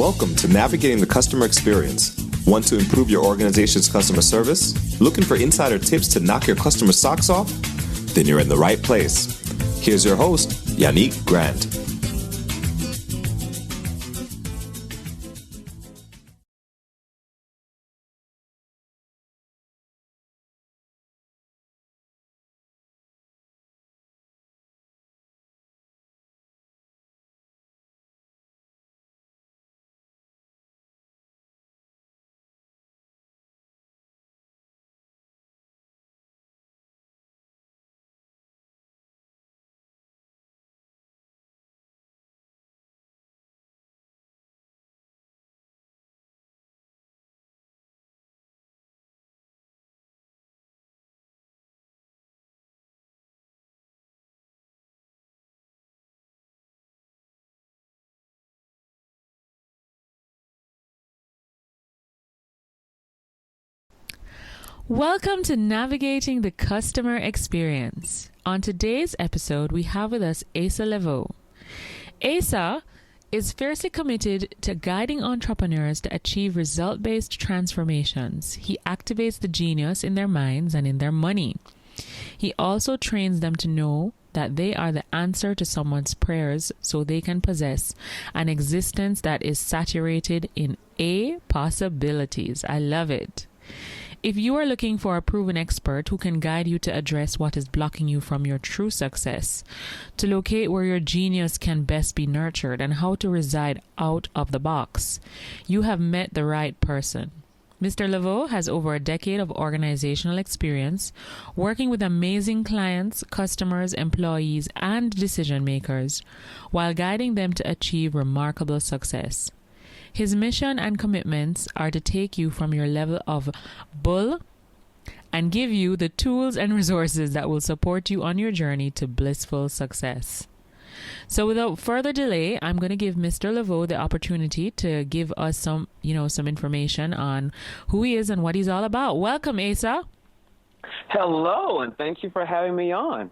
Welcome to Navigating the Customer Experience. Want to improve your organization's customer service? Looking for insider tips to knock your customer socks off? Then you're in the right place. Here's your host, Yannick Grant. Welcome to Navigating the Customer Experience. On today's episode, we have with us Asa Leveaux. Asa is fiercely committed to guiding entrepreneurs to achieve result-based transformations. He activates the genius in their minds and in their money. He also trains them to know that they are the answer to someone's prayers so they can possess an existence that is saturated in apossibilities. I love it. If you are looking for a proven expert who can guide you to address what is blocking you from your true success, to locate where your genius can best be nurtured, and how to reside out of the box, you have met the right person. Mr. Leveaux has over a decade of organizational experience working with amazing clients, customers, employees, and decision makers while guiding them to achieve remarkable success. His mission and commitments are to take you from your level of bull and give you the tools and resources that will support you on your journey to blissful success. So without further delay, I'm going to give Mr. Leveaux the opportunity to give us some information on who he is and what he's all about. Welcome, Asa. Hello, and thank you for having me on.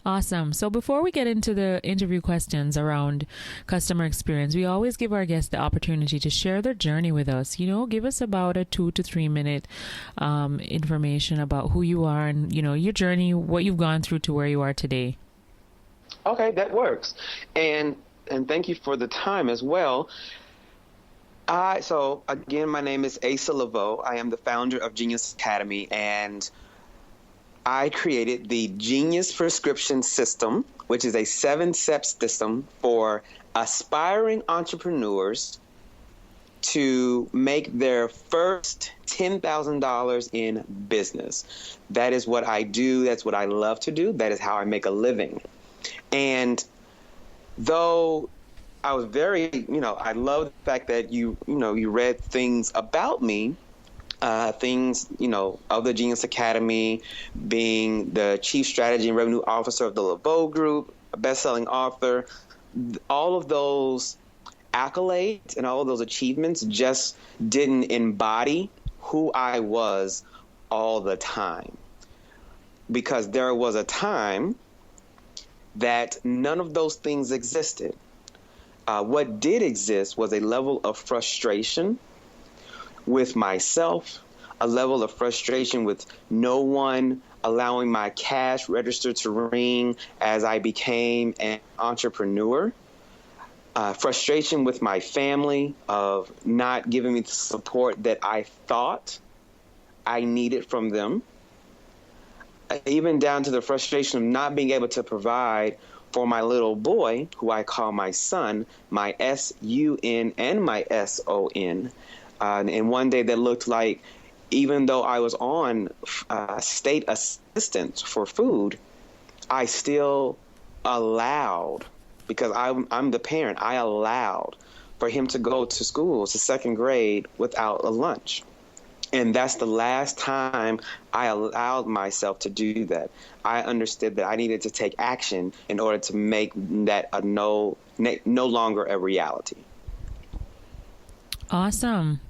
Awesome. So before we get into the interview questions around customer experience, we always give our guests the opportunity to share their journey with us. Give us about a 2 to 3 minute information about who you are and, your journey, what you've gone through to where you are today. Okay, that works. And thank you for the time as well. So again, my name is Asa Leveaux. I am the founder of Genius Academy, and I created the Genius Prescription System, which is a 7-step system for aspiring entrepreneurs to make their first $10,000 in business. That is what I do. That's what I love to do. That is how I make a living. And though I was very, I love the fact that you read things about me, things, of the Genius Academy, being the Chief Strategy and Revenue Officer of the Leveaux Group, a best-selling author. All of those accolades and all of those achievements just didn't embody who I was all the time. Because there was a time that none of those things existed. What did exist was a level of frustration with myself, a level of frustration with no one allowing my cash register to ring as I became an entrepreneur, frustration with my family of not giving me the support that I thought I needed from them, even down to the frustration of not being able to provide for my little boy, who I call my son, my S-U-N and my S-O-N. And one day that looked like, even though I was on state assistance for food, I still allowed, because I'm the parent, I allowed for him to go to school to second grade without a lunch. And that's the last time I allowed myself to do that. I understood that I needed to take action in order to make that no longer a reality. Awesome.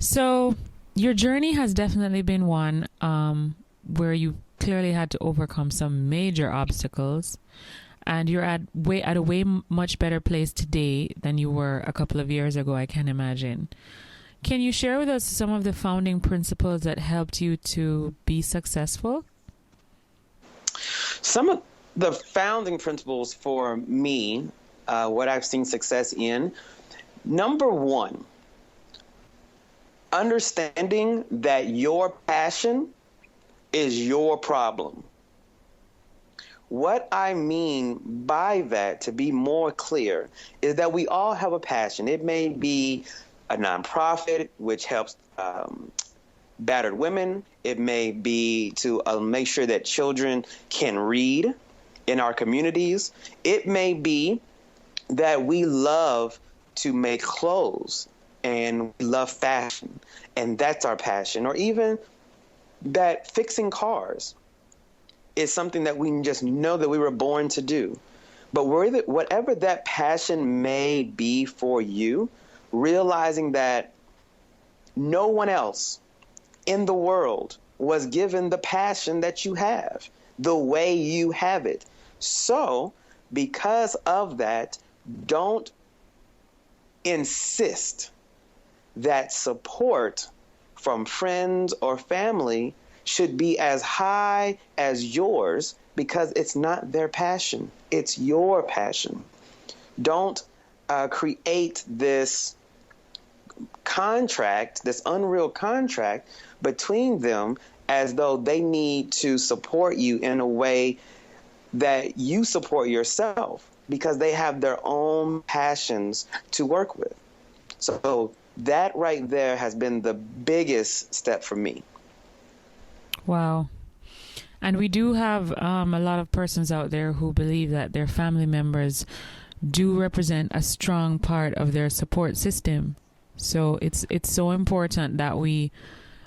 So your journey has definitely been one where you clearly had to overcome some major obstacles. and you're at a way much better place today than you were a couple of years ago, I can imagine. Can you share with us some of the founding principles that helped you to be successful? Some of the founding principles for me, what I've seen success in, number one, understanding that your passion is your problem. What I mean by that, to be more clear, is that we all have a passion. It may be a nonprofit which helps battered women. It may be to make sure that children can read in our communities. It may be that we love to make clothes and we love fashion, and that's our passion. Or even that fixing cars is something that we just know that we were born to do. But whatever that passion may be for you, realizing that no one else in the world was given the passion that you have, the way you have it. So because of that, don't insist that support from friends or family should be as high as yours, because it's not their passion. It's your passion. Don't create this contract, this unreal contract between them, as though they need to support you in a way that you support yourself, because they have their own passions to work with. So that right there has been the biggest step for me. Wow. And we do have a lot of persons out there who believe that their family members do represent a strong part of their support system. So it's so important that we,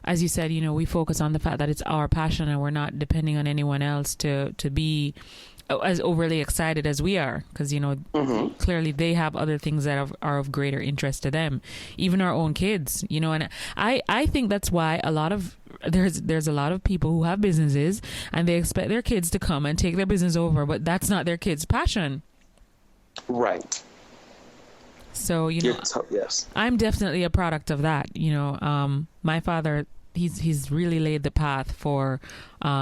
as you said, we focus on the fact that it's our passion and we're not depending on anyone else to be as overly excited as we are, because clearly they have other things that are of greater interest to them, even our own kids, and I think that's why there's a lot of people who have businesses and they expect their kids to come and take their business over, but that's not their kids' passion. Right. So yes, I'm definitely a product of that. My father, he's really laid the path for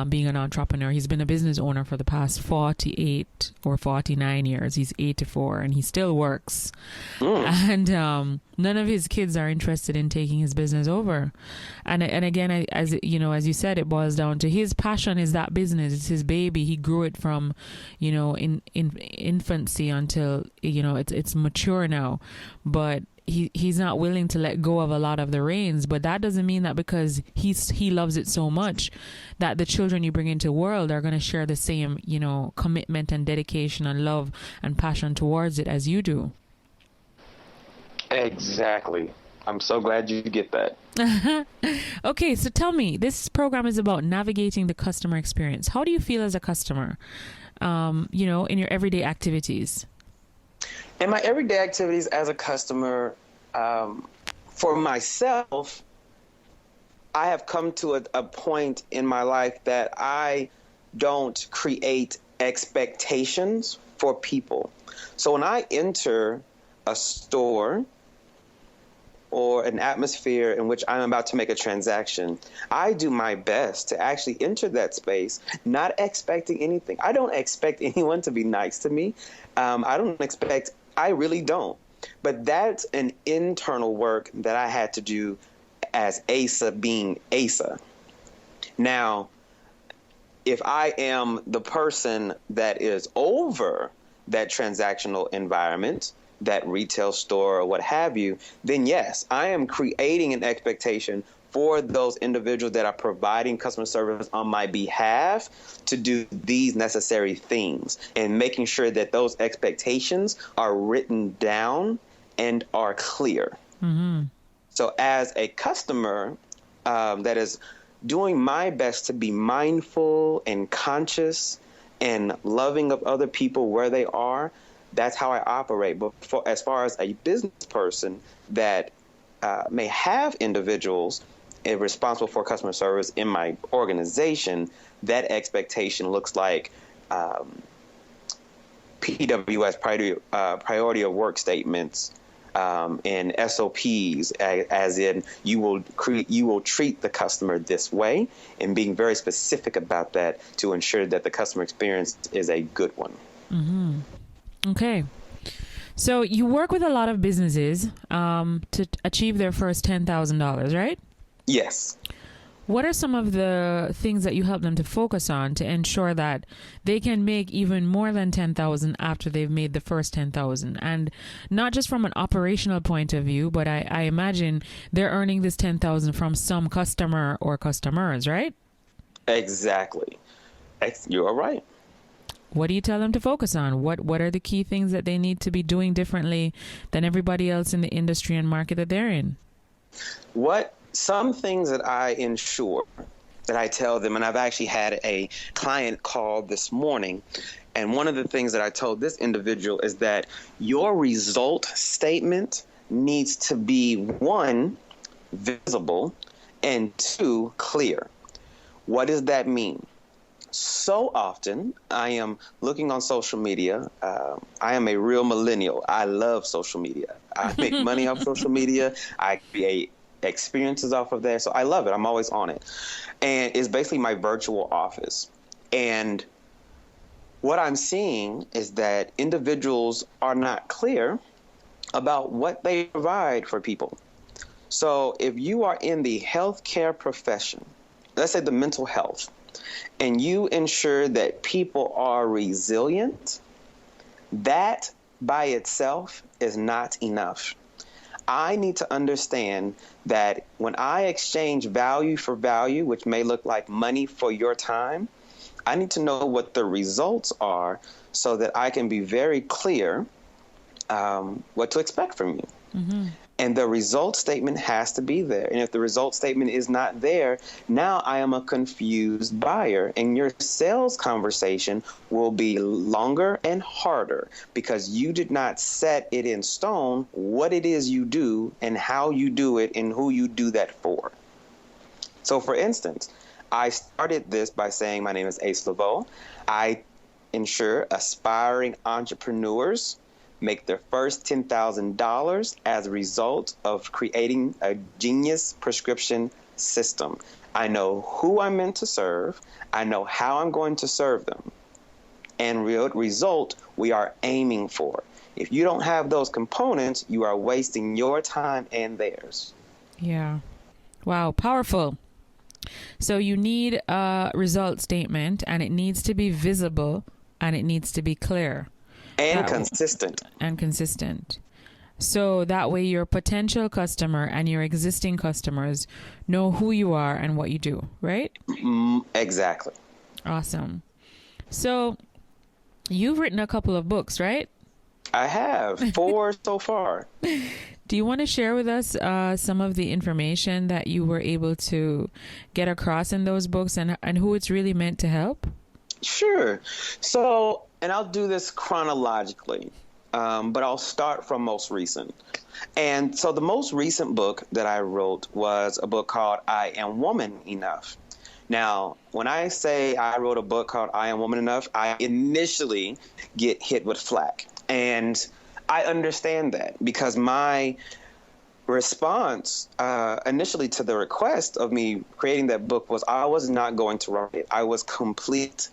being an entrepreneur. He's been a business owner for the past 48 or 49 years. He's 84 and he still works. And none of his kids are interested in taking his business over. And again, as you said, it boils down to his passion is that business. It's his baby. He grew it from, in infancy until, it's mature now. But he's not willing to let go of a lot of the reins, but that doesn't mean that because he loves it so much that the children you bring into the world are going to share the same, commitment and dedication and love and passion towards it as you do. Exactly. I'm so glad you get that. Okay, so tell me, this program is about navigating the customer experience. How do you feel as a customer, in your everyday activities? In my everyday activities as a customer, for myself, I have come to a point in my life that I don't create expectations for people. So when I enter a store or an atmosphere in which I'm about to make a transaction, I do my best to actually enter that space, not expecting anything. I don't expect anyone to be nice to me. I really don't. But that's an internal work that I had to do as Asa being Asa. Now, if I am the person that is over that transactional environment, that retail store or what have you, then yes, I am creating an expectation for those individuals that are providing customer service on my behalf to do these necessary things, and making sure that those expectations are written down and are clear. Mm-hmm. So as a customer that is doing my best to be mindful and conscious and loving of other people where they are, that's how I operate. But as far as a business person that may have individuals responsible for customer service in my organization, that expectation looks like PWS, priority of work statements, and SOPs, as in you will treat the customer this way, and being very specific about that to ensure that the customer experience is a good one. Mm-hmm. Okay. So you work with a lot of businesses to achieve their first $10,000, right? Yes. What are some of the things that you help them to focus on to ensure that they can make even more than 10,000 after they've made the first 10,000? And not just from an operational point of view, but I imagine they're earning this 10,000 from some customer or customers, right? Exactly. You're right. What do you tell them to focus on? What are the key things that they need to be doing differently than everybody else in the industry and market that they're in? Some things that I ensure that I tell them, and I've actually had a client call this morning, and one of the things that I told this individual is that your result statement needs to be, 1, visible, and 2, clear. What does that mean? So often I am looking on social media. I am a real millennial. I love social media. I make money off social media. I create experiences off of there. So I love it. I'm always on it. And it's basically my virtual office. And what I'm seeing is that individuals are not clear about what they provide for people. So if you are in the healthcare profession, let's say the mental health, and you ensure that people are resilient, that by itself is not enough. I need to understand that when I exchange value for value, which may look like money for your time, I need to know what the results are so that I can be very clear what to expect from you. Mm-hmm. And the result statement has to be there. And if the result statement is not there, now I am a confused buyer. And your sales conversation will be longer and harder because you did not set it in stone what it is you do and how you do it and who you do that for. So, for instance, I started this by saying my name is Asa Leveaux. I ensure aspiring entrepreneurs make their first $10,000 as a result of creating a genius prescription system. I know who I'm meant to serve. I know how I'm going to serve them. And result, we are aiming for. If you don't have those components, you are wasting your time and theirs. Yeah. Wow. Powerful. So you need a result statement, and it needs to be visible, and it needs to be clear. And consistent. And consistent. So that way your potential customer and your existing customers know who you are and what you do, right? Exactly. Awesome. So you've written a couple of books, right? I have 4 so far. Do you want to share with us some of the information that you were able to get across in those books and who it's really meant to help? Sure. So, and I'll do this chronologically, but I'll start from most recent. And so the most recent book that I wrote was a book called I Am Woman Enough. Now, when I say I wrote a book called I Am Woman Enough, I initially get hit with flack. And I understand that because my response initially to the request of me creating that book was I was not going to write it. I was complete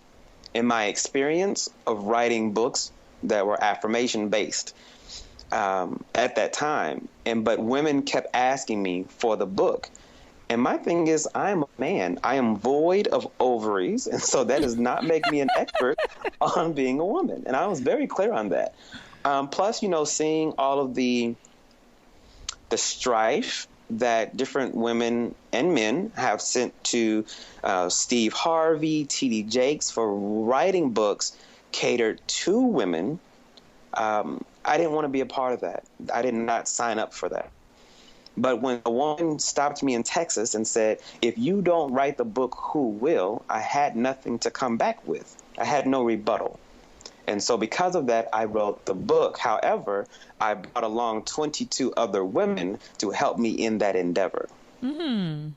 in my experience of writing books that were affirmation based at that time. But women kept asking me for the book. And my thing is, I am a man. I am void of ovaries. And so that does not make me an expert on being a woman. And I was very clear on that. Plus, seeing all of the strife that different women and men have sent to Steve Harvey, T.D. Jakes for writing books catered to women, I didn't want to be a part of that. I did not sign up for that. But when a woman stopped me in Texas and said, if you don't write the book, who will? I had nothing to come back with. I had no rebuttal. And so because of that, I wrote the book. However, I brought along 22 other women to help me in that endeavor. Mm-hmm.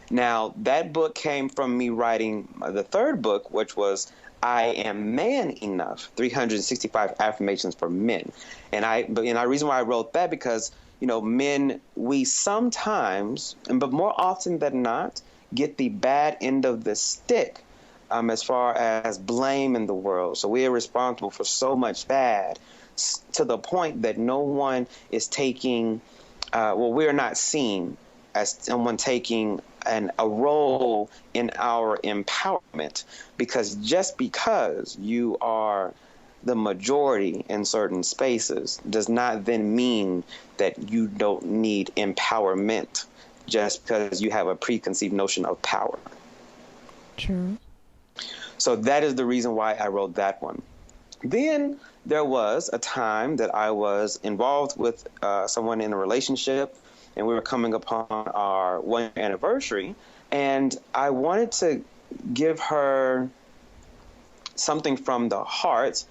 Now, that book came from me writing the third book, which was I am man enough, 365 affirmations for men. And the reason why I wrote that, because, men, we sometimes, but more often than not, get the bad end of the stick as far as blame in the world. So we are responsible for so much bad, to the point that no one is taking, we're not seen as someone taking a role in our empowerment, because just because you are the majority in certain spaces does not then mean that you don't need empowerment just because you have a preconceived notion of power. True. So that is the reason why I wrote that one. Then there was a time that I was involved with someone in a relationship, and we were coming upon our 1 year anniversary, and I wanted to give her something from the heart,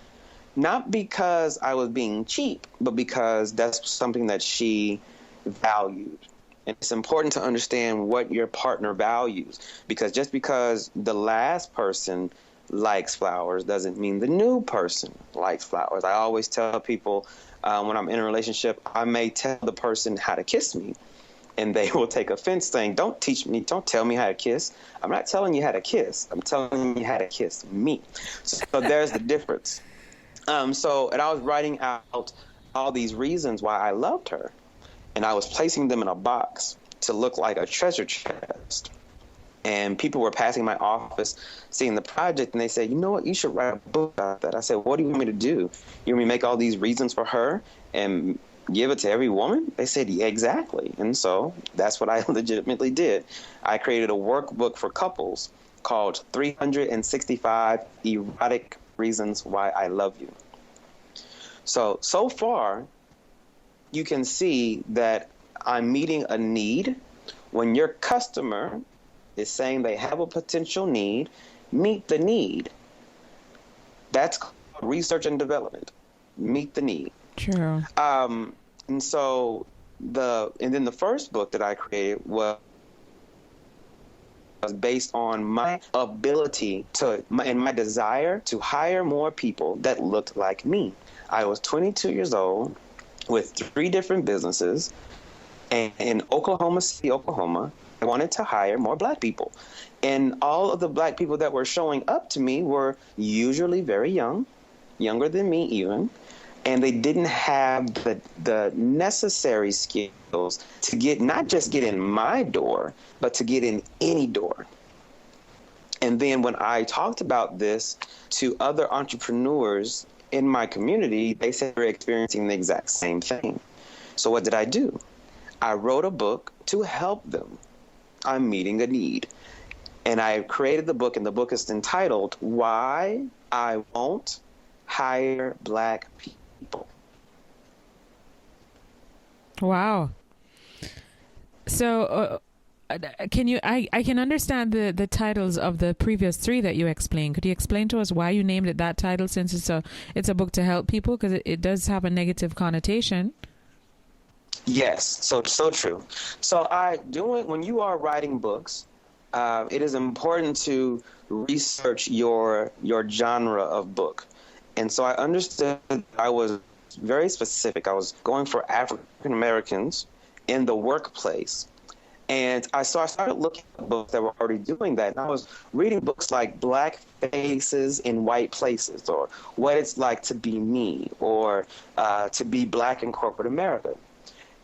not because I was being cheap, but because that's something that she valued. And it's important to understand what your partner values, because just because the last person likes flowers doesn't mean the new person likes flowers. I always tell people when I'm in a relationship, I may tell the person how to kiss me, and they will take offense, saying, don't tell me how to kiss. I'm not telling you how to kiss. I'm telling you how to kiss me. So there's the difference. And I was writing out all these reasons why I loved her, and I was placing them in a box to look like a treasure chest. And people were passing my office, seeing the project, and they said, you know what, you should write a book about that. I said, what do you want me to do? You want me to make all these reasons for her and give it to every woman? They said, yeah, exactly. And so that's what I legitimately did. I created a workbook for couples called 365 Erotic Reasons Why I Love You. So far, you can see that I'm meeting a need. When your customer is saying they have a potential need, meet the need. That's called research and development. Meet the need. True. And then the first book that I created was based on my ability and my desire to hire more people that looked like me. I was 22 years old with 3 different businesses, and in Oklahoma City, Oklahoma, I wanted to hire more Black people. And all of the Black people that were showing up to me were usually very young, younger than me even, and they didn't have the necessary skills to not just get in my door, but to get in any door. And then when I talked about this to other entrepreneurs in my community, they said they're experiencing the exact same thing. So what did I do? I wrote a book to help them. I'm meeting a need. And I created the book, and the book is entitled, Why I Won't Hire Black People. Wow. So can you, I can understand the titles of the previous 3 that you explained. Could you explain to us why you named it that title, since it's a book to help people? Because it does have a negative connotation. Yes, so true. So when you are writing books, it is important to research your genre of book. And so I understood I was very specific. I was going for African Americans in the workplace. And I started looking at books that were already doing that. And I was reading books like Black Faces in White Places, or What It's Like to Be Me, or To Be Black in Corporate America.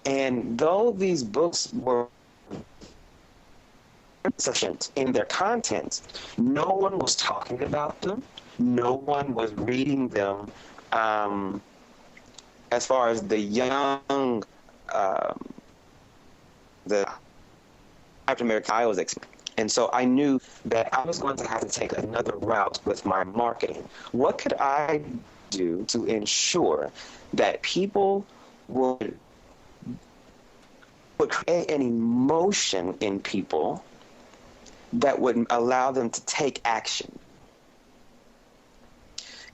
And though these books were sufficient in their content, no one was talking about them. No one was reading them as far as the young, the African American I was experiencing. And so I knew that I was going to have to take another route with my marketing. What could I do to ensure that people would create an emotion in people that would allow them to take action?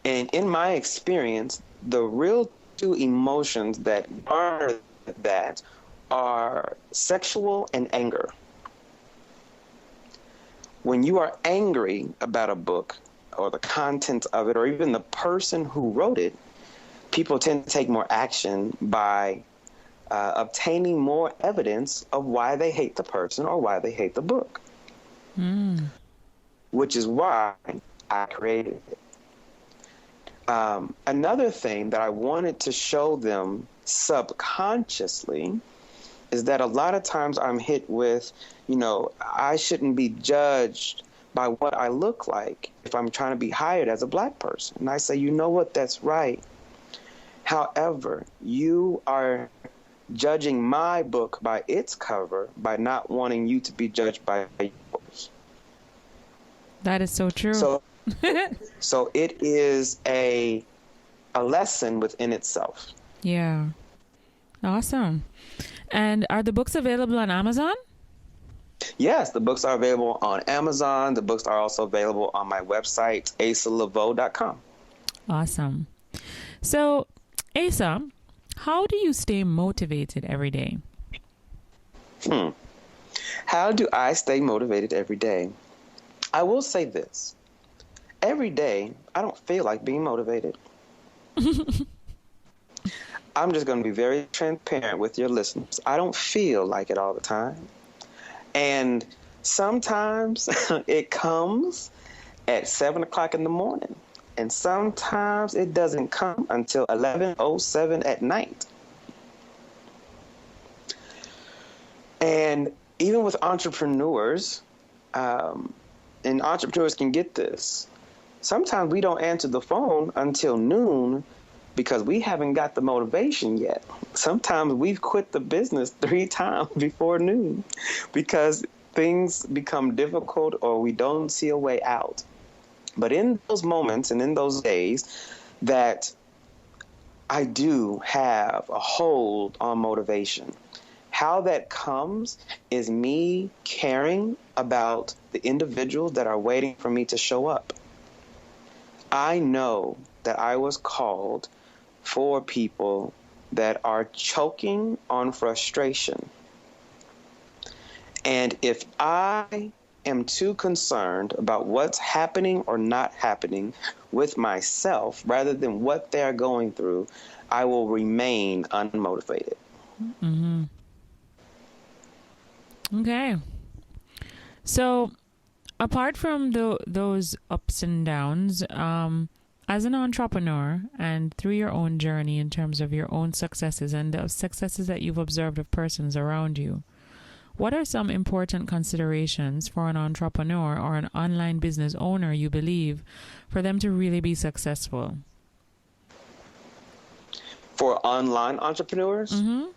And in my experience, the real 2 emotions that are sexual and anger. When you are angry about a book, or the content of it or even the person who wrote it, people tend to take more action by obtaining more evidence of why they hate the person or why they hate the book. Which is why I created it. Another thing that I wanted to show them subconsciously is that a lot of times I'm hit with, I shouldn't be judged by what I look like if I'm trying to be hired as a Black person. And I say, you know what, that's right. However, you are judging my book by its cover by not wanting you to be judged by yours. That is so true. So it is a lesson within itself. Yeah. Awesome. And are the books available on Amazon? Yes, the books are available on Amazon. The books are also available on my website, asaleveaux.com. Awesome. So, Asa, how do you stay motivated every day? How do I stay motivated every day? I will say this. Every day, I don't feel like being motivated. I'm just going to be very transparent with your listeners. I don't feel like it all the time. And sometimes it comes at 7 o'clock in the morning. And sometimes it doesn't come until 11:07 at night. And even with entrepreneurs, and entrepreneurs can get this, sometimes we don't answer the phone until noon because we haven't got the motivation yet. Sometimes we've quit the business 3 times before noon because things become difficult or we don't see a way out. But in those moments and in those days that I do have a hold on motivation, how that comes is me caring about the individuals that are waiting for me to show up. I know that I was called for people that are choking on frustration. And if I am too concerned about what's happening or not happening with myself rather than what they're going through, I will remain unmotivated. Mm-hmm. Okay. So apart from those ups and downs, as an entrepreneur and through your own journey in terms of your own successes and the successes that you've observed of persons around you, what are some important considerations for an entrepreneur or an online business owner, you believe, for them to really be successful? For online entrepreneurs? Mm-hmm.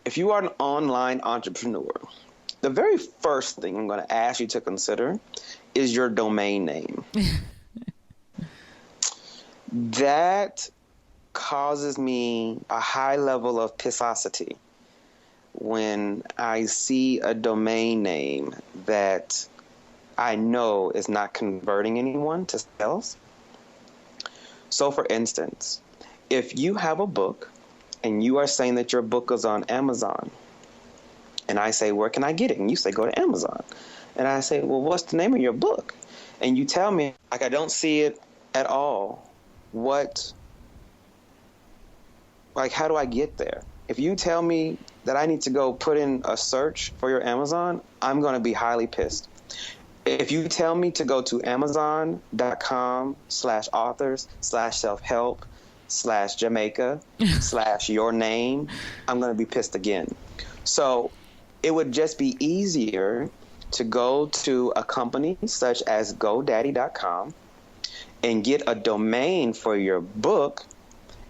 If you are an online entrepreneur, the very first thing I'm going to ask you to consider is your domain name. That causes me a high level of pissosity when I see a domain name that I know is not converting anyone to sales. So for instance, if you have a book and you are saying that your book is on Amazon, and I say, where can I get it? And you say, go to Amazon. And I say, well, what's the name of your book? And you tell me, like, I don't see it at all. How do I get there? If you tell me that I need to go put in a search for your Amazon, I'm going to be highly pissed. If you tell me to go to amazon.com/authors/self-help/Jamaica/your name, I'm going to be pissed again. So it would just be easier to go to a company such as GoDaddy.com and get a domain for your book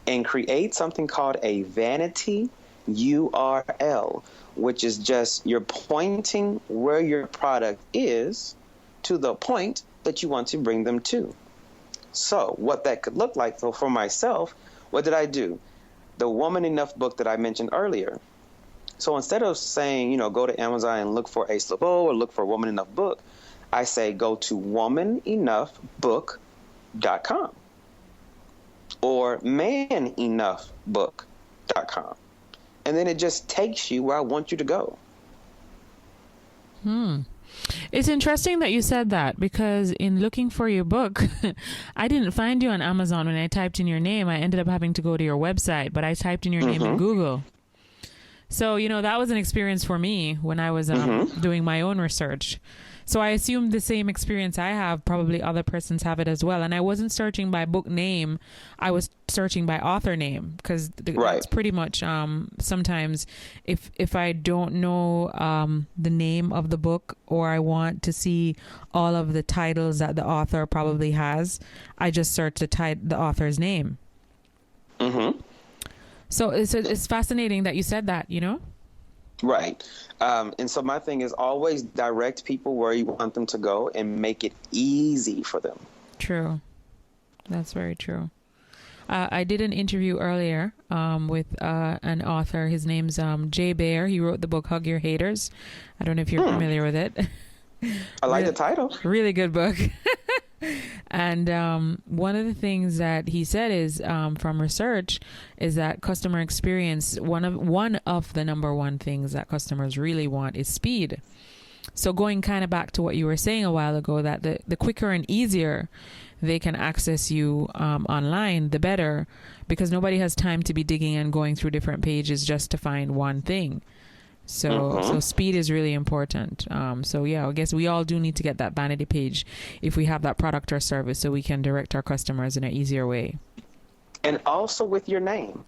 and create something called a vanity URL, which is just you're pointing where your product is to the point that you want to bring them to. So what that could look like, so for myself, what did I do? The Woman Enough book that I mentioned earlier. So instead of saying, go to Amazon and look for Asa Leveaux or look for Woman Enough book, I say go to womanenoughbook.com or manenoughbook.com. And then it just takes you where I want you to go. It's interesting that you said that, because in looking for your book, I didn't find you on Amazon. When I typed in your name, I ended up having to go to your website, but I typed in your name in Google. So, that was an experience for me when I was doing my own research. So I assume the same experience I have, probably other persons have it as well. And I wasn't searching by book name. I was searching by author name, because that's pretty much sometimes if I don't know the name of the book, or I want to see all of the titles that the author probably has, I just search the author's name. Mm-hmm. So it's fascinating that you said that, Right. And so my thing is always direct people where you want them to go and make it easy for them. True. That's very true. I did an interview earlier with an author. His name's Jay Baer. He wrote the book Hug Your Haters. I don't know if you're familiar with it. I like the title. Really good book. And one of the things that he said is from research is that customer experience, one of the number one things that customers really want is speed. So going kind of back to what you were saying a while ago, that the quicker and easier they can access you online, the better, because nobody has time to be digging and going through different pages just to find one thing. So speed is really important. So yeah, I guess we all do need to get that vanity page if we have that product or service, so we can direct our customers in an easier way. And also with your name.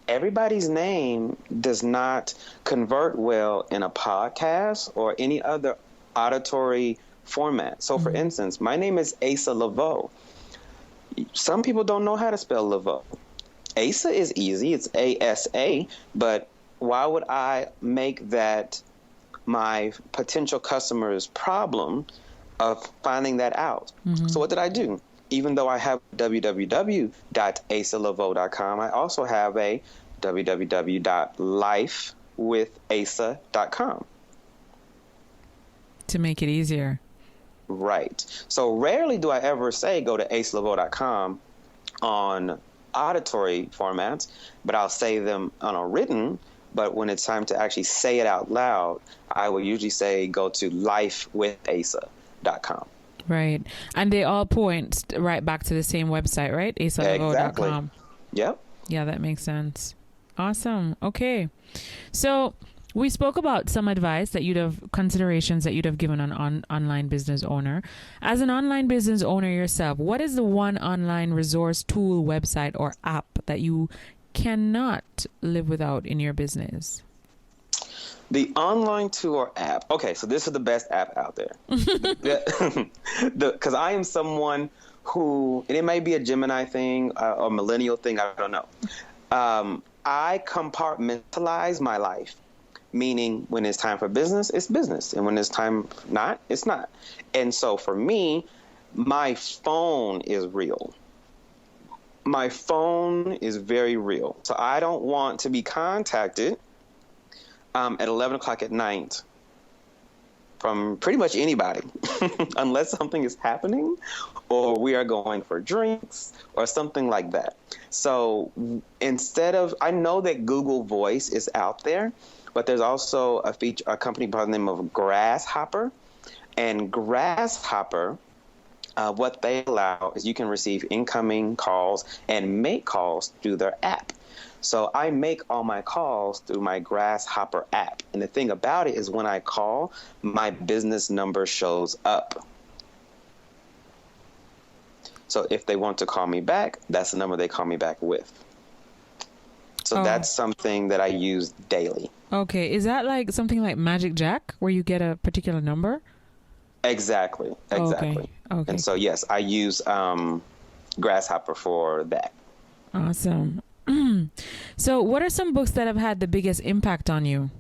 Everybody's name does not convert well in a podcast or any other auditory format. So for instance, my name is Asa Leveaux. Some people don't know how to spell Leveaux. Asa is easy. It's A-S-A, but why would I make that my potential customer's problem of finding that out? So what did I do? Even though I have www.asaleveaux.com, I also have a www.lifewithasa.com. To make it easier. Right. So rarely do I ever say go to asaleveaux.com on auditory formats, but I'll say them on a written. But when it's time to actually say it out loud, I will usually say go to lifewithasa.com. Right. And they all point right back to the same website, right? asaleveaux.com. Exactly. Yep. Yeah, that makes sense. Awesome. Okay. So we spoke about some advice that considerations that you'd have given an online business owner. As an online business owner yourself, what is the one online resource, tool, website, or app that you cannot live without in your business? The online tool or app. Okay, so this is the best app out there. Because I am someone who, and it may be a Gemini thing or millennial thing, I don't know. I compartmentalize my life, meaning when it's time for business, it's business. And when it's time not, it's not. And so for me, my phone is real. My phone is very real. So I don't want to be contacted at 11 o'clock at night from pretty much anybody, unless something is happening or we are going for drinks or something like that. So I know that Google Voice is out there, but there's also a company by the name of Grasshopper. And Grasshopper, what they allow is you can receive incoming calls and make calls through their app. So I make all my calls through my Grasshopper app. And the thing about it is when I call, my business number shows up. So if they want to call me back, that's the number they call me back with. So that's something that I use daily. Okay. Is that like something like Magic Jack where you get a particular number? Exactly. Okay. And so, yes, I use Grasshopper for that. Awesome. So what are some books that have had the biggest impact on you?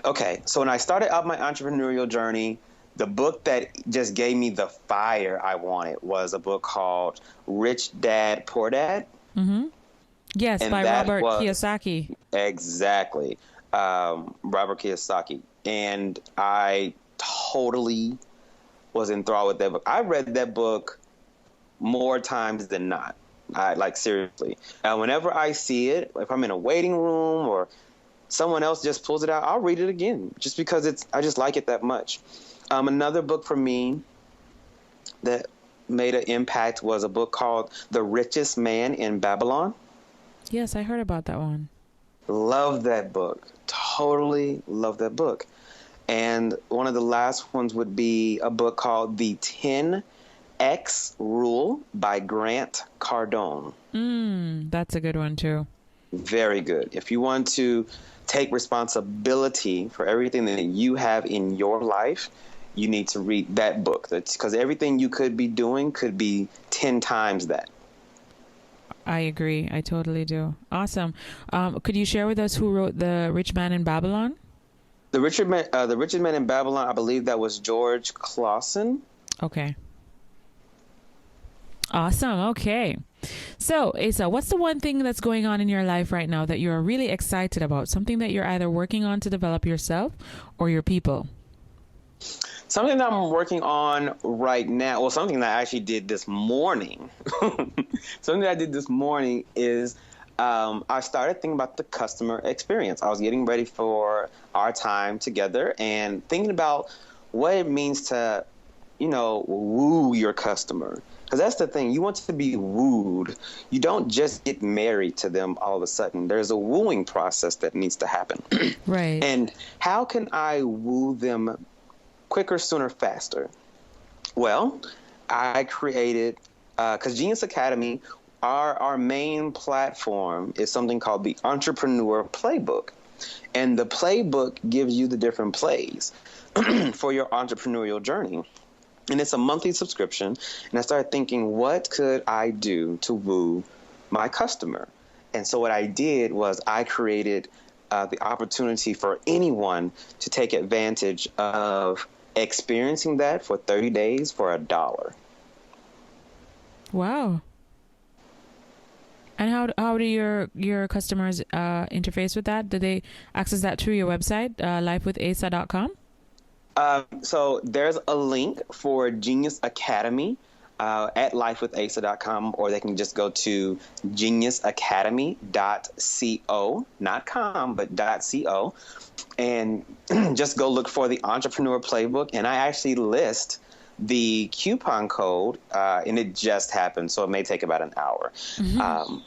Okay. So when I started out my entrepreneurial journey, the book that just gave me the fire I wanted was a book called Rich Dad, Poor Dad. Yes, and by Robert Kiyosaki. Exactly. Robert Kiyosaki. And I totally was enthralled with that book. I read that book more times than not. Seriously. Whenever I see it, if I'm in a waiting room or someone else just pulls it out, I'll read it again just because I just like it that much. Another book for me that made an impact was a book called The Richest Man in Babylon. Yes, I heard about that one. Love that book. Totally love that book. And one of the last ones would be a book called The 10X Rule by Grant Cardone. That's a good one too. Very good. If you want to take responsibility for everything that you have in your life, you need to read that book. That's because everything you could be doing could be 10 times that. I agree. I totally do. Awesome. Could you share with us who wrote The Rich Man in Babylon? The Richest Man in Babylon, I believe that was George Clausen. Okay. Awesome. Okay. So, Asa, what's the one thing that's going on in your life right now that you're really excited about? Something that you're either working on to develop yourself or your people? Something that I'm working on right now, well, something that I actually did this morning. Something that I did this morning is I started thinking about the customer experience. I was getting ready for our time together and thinking about what it means to, woo your customer. Because that's the thing. You want to be wooed. You don't just get married to them all of a sudden. There's a wooing process that needs to happen. Right. And how can I woo them quicker, sooner, faster? Well, I created, because Genius Academy, our main platform is something called the Entrepreneur Playbook. And the playbook gives you the different plays for your entrepreneurial journey. And it's a monthly subscription. And I started thinking, what could I do to woo my customer? And so what I did was I created the opportunity for anyone to take advantage of experiencing that for 30 days for $1. Wow. And how do your customers interface with that? Do they access that through your website, lifewithasa.com? So there's a link for Genius Academy at lifewithasa.com, or they can just go to geniusacademy.co, not com, but .co, and just go look for the Entrepreneur Playbook. And I actually list the coupon code, and it just happened, so it may take about an hour.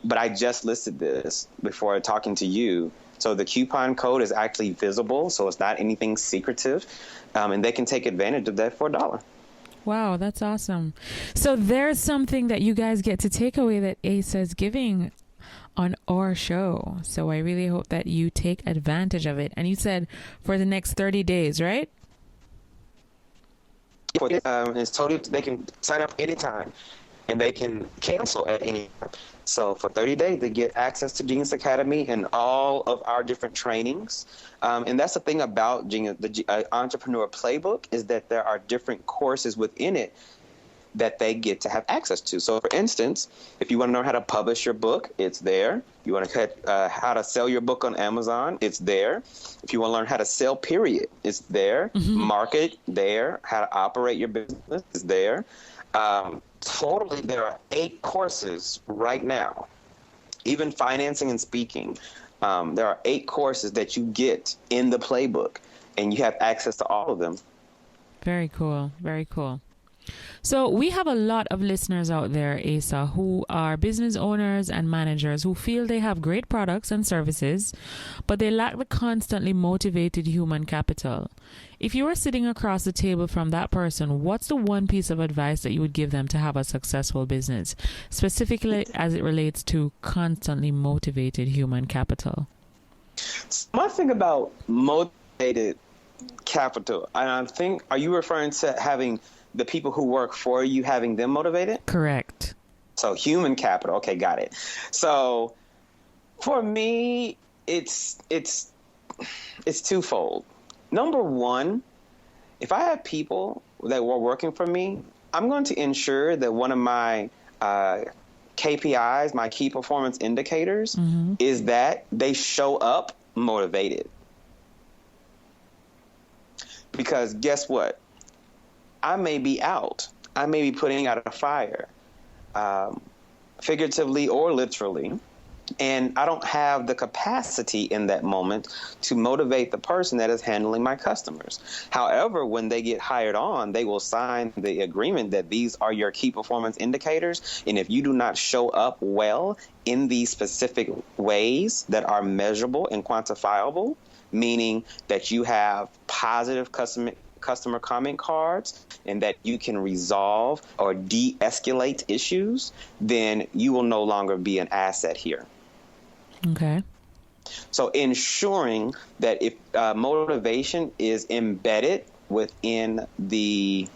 But I just listed this before talking to you. So the coupon code is actually visible, so it's not anything secretive, and they can take advantage of that for $1. Wow, that's awesome. So there's something that you guys get to take away that Asa is giving on our show. So I really hope that you take advantage of it. And you said for the next 30 days, right? It's totally, they can sign up anytime and they can cancel at any time. So for 30 days, they get access to Genius Academy and all of our different trainings. And that's the thing about Genius, the Entrepreneur Playbook, is that there are different courses within it that they get to have access to. So for instance, if you want to learn how to publish your book, it's there. You want to how to sell your book on Amazon, it's there. If you want to learn how to sell, period, it's there. Market, there. How to operate your business is there. Totally, there are 8 courses right now. Even financing and speaking. There are 8 courses that you get in the playbook, and you have access to all of them. Very cool. Very cool. So we have a lot of listeners out there, Asa, who are business owners and managers who feel they have great products and services, but they lack the constantly motivated human capital. If you were sitting across the table from that person, what's the one piece of advice that you would give them to have a successful business, specifically as it relates to constantly motivated human capital? My thing about motivated capital, and I think, are you referring to having the people who work for you, having them motivated? Correct. So human capital. Okay, got it. So for me, it's twofold. Number one, if I have people that were working for me, I'm going to ensure that one of my KPIs, my key performance indicators, is that they show up motivated. Because guess what? I may be out. I may be putting out a fire, figuratively or literally. And I don't have the capacity in that moment to motivate the person that is handling my customers. However, when they get hired on, they will sign the agreement that these are your key performance indicators. And if you do not show up well in these specific ways that are measurable and quantifiable, meaning that you have positive customer comment cards and that you can resolve or de-escalate issues, then you will no longer be an asset here. Okay. So ensuring that if motivation is embedded within the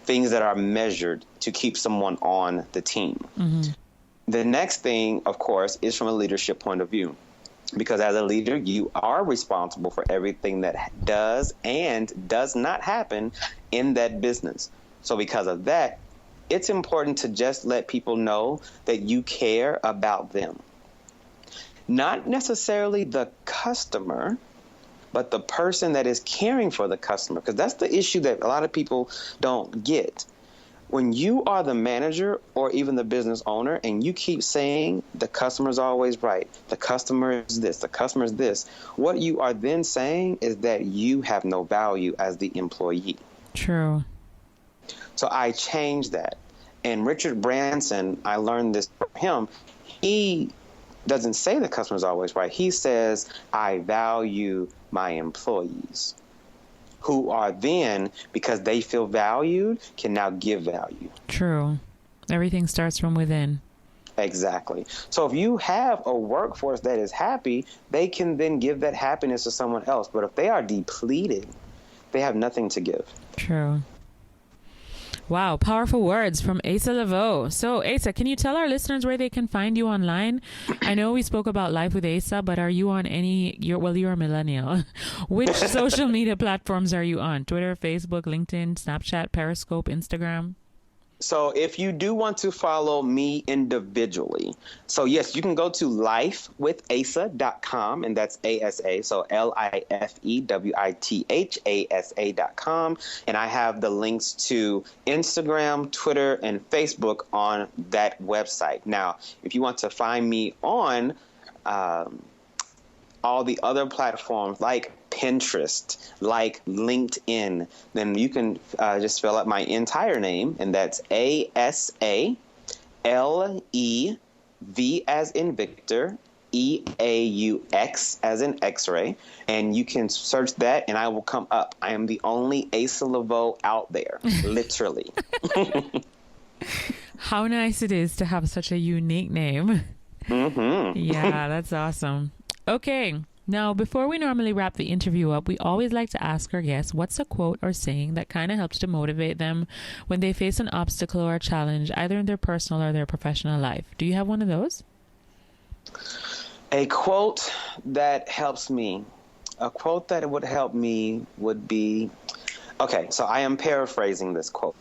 things that are measured to keep someone on the team. Mm-hmm. The next thing, of course, is from a leadership point of view. Because as a leader, you are responsible for everything that does and does not happen in that business. So because of that, it's important to just let people know that you care about them. Not necessarily the customer, but the person that is caring for the customer, because that's the issue that a lot of people don't get. When you are the manager or even the business owner and you keep saying the customer's always right, the customer is this, the customer is this, what you are then saying is that you have no value as the employee. True. So I changed that. And Richard Branson, I learned this from him. He doesn't say the customer's always right. He says, I value my employees, who are then, because they feel valued, can now give value. True. Everything starts from within. Exactly. So if you have a workforce that is happy, they can then give that happiness to someone else. But if they are depleted, they have nothing to give. True. Wow, powerful words from Asa Leveaux. So, Asa, can you tell our listeners where they can find you online? I know we spoke about Life with Asa, but are you on you're a millennial. Which social media platforms are you on? Twitter, Facebook, LinkedIn, Snapchat, Periscope, Instagram? So if you do want to follow me individually, so yes, you can go to lifewithasa.com, and that's ASA, so LIFEWITHASA.com, and I have the links to Instagram, Twitter, and Facebook on that website. Now, if you want to find me on all the other platforms like Pinterest, like LinkedIn, then you can just spell out my entire name, and that's ASALEV as in Victor, EAUX as in X-ray, and you can search that and I will come up. I am the only Asa Leveaux out there, literally. How nice it is to have such a unique name. Mm-hmm. Yeah, that's awesome. Okay. Now, before we normally wrap the interview up, we always like to ask our guests what's a quote or saying that kind of helps to motivate them when they face an obstacle or a challenge, either in their personal or their professional life. Do you have one of those? A quote that helps me. A quote that would help me would be, okay, so I am paraphrasing this quote.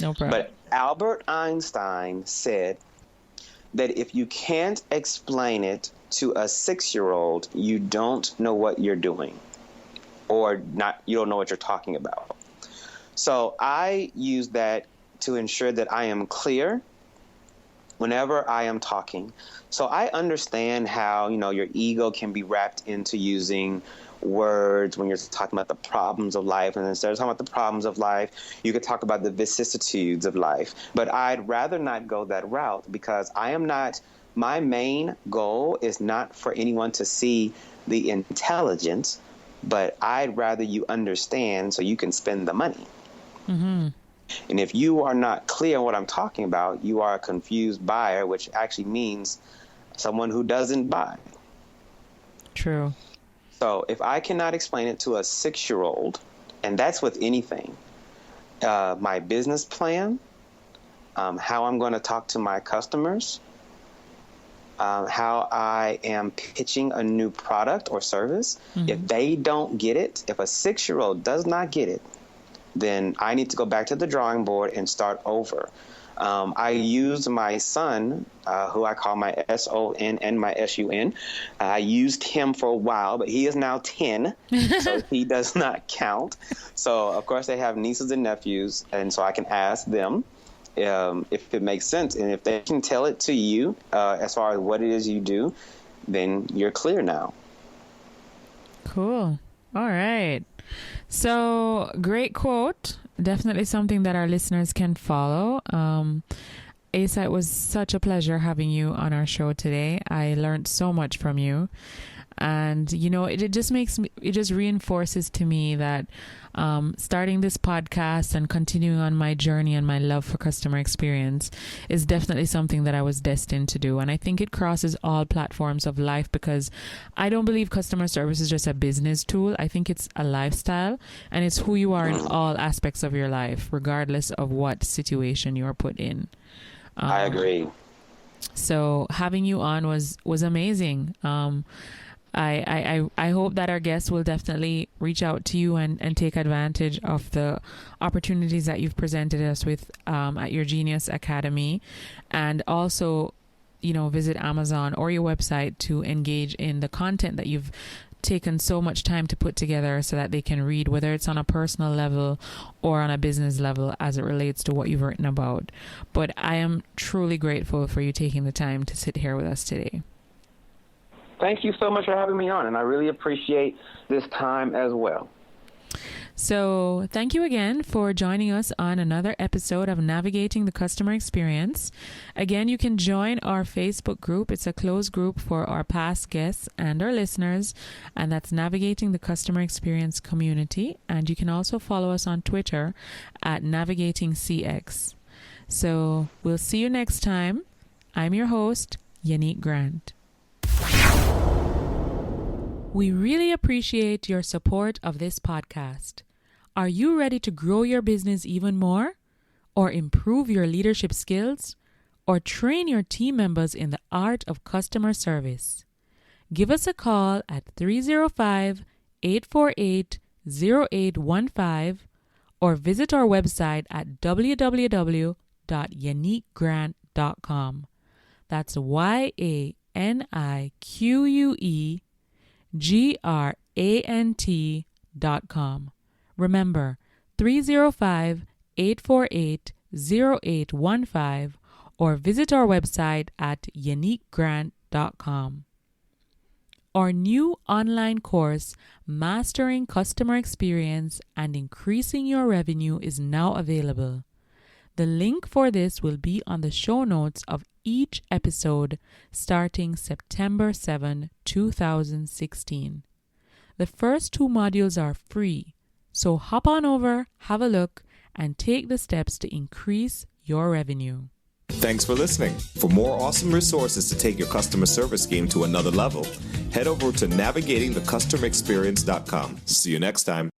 No problem. But Albert Einstein said that if you can't explain it to a 6-year-old, you don't know what you're doing, or not, you don't know what you're talking about. So I use that to ensure that I am clear whenever I am talking. So I understand how, your ego can be wrapped into using words when you're talking about the problems of life, and instead of talking about the problems of life, you could talk about the vicissitudes of life. But I'd rather not go that route, because my main goal is not for anyone to see the intelligence, but I'd rather you understand so you can spend the money. Mm-hmm. And if you are not clear on what I'm talking about, you are a confused buyer, which actually means someone who doesn't buy. True. So if I cannot explain it to a 6-year-old, and that's with anything, my business plan, how I'm going to talk to my customers, how I am pitching a new product or service, if they don't get it, if a 6-year-old does not get it, then I need to go back to the drawing board and start over. I used my son, who I call my SON and my SUN. I used him for a while, but he is now 10, so he does not count. So, of course, they have nieces and nephews, and so I can ask them if it makes sense. And if they can tell it to you as far as what it is you do, then you're clear now. Cool. All right. So great quote. Definitely something that our listeners can follow. Asa, it was such a pleasure having you on our show today. I learned so much from you. And, you know, it just reinforces to me that starting this podcast and continuing on my journey and my love for customer experience is definitely something that I was destined to do. And I think it crosses all platforms of life, because I don't believe customer service is just a business tool. I think it's a lifestyle, and it's who you are in all aspects of your life, regardless of what situation you are put in. I agree. So having you on was amazing. I hope that our guests will definitely reach out to you and take advantage of the opportunities that you've presented us with at your Genius Academy, and also, you know, visit Amazon or your website to engage in the content that you've taken so much time to put together so that they can read, whether it's on a personal level or on a business level as it relates to what you've written about. But I am truly grateful for you taking the time to sit here with us today. Thank you so much for having me on, and I really appreciate this time as well. So thank you again for joining us on another episode of Navigating the Customer Experience. Again, you can join our Facebook group. It's a closed group for our past guests and our listeners, and that's Navigating the Customer Experience Community. And you can also follow us on Twitter at NavigatingCX. So we'll see you next time. I'm your host, Yannick Grant. We really appreciate your support of this podcast. Are you ready to grow your business even more? Or improve your leadership skills? Or train your team members in the art of customer service? Give us a call at 305-848-0815 or visit our website at www.yannickgrant.com. That's YANIQUEGRANT.com. Remember, 305-848-0815 or visit our website at yannickgrant.com. Our new online course, Mastering Customer Experience and Increasing Your Revenue, is now available. The link for this will be on the show notes of each episode starting September 7, 2016. The first 2 modules are free, so hop on over, have a look, and take the steps to increase your revenue. Thanks for listening. For more awesome resources to take your customer service game to another level, head over to navigatingthecustomerexperience.com. See you next time.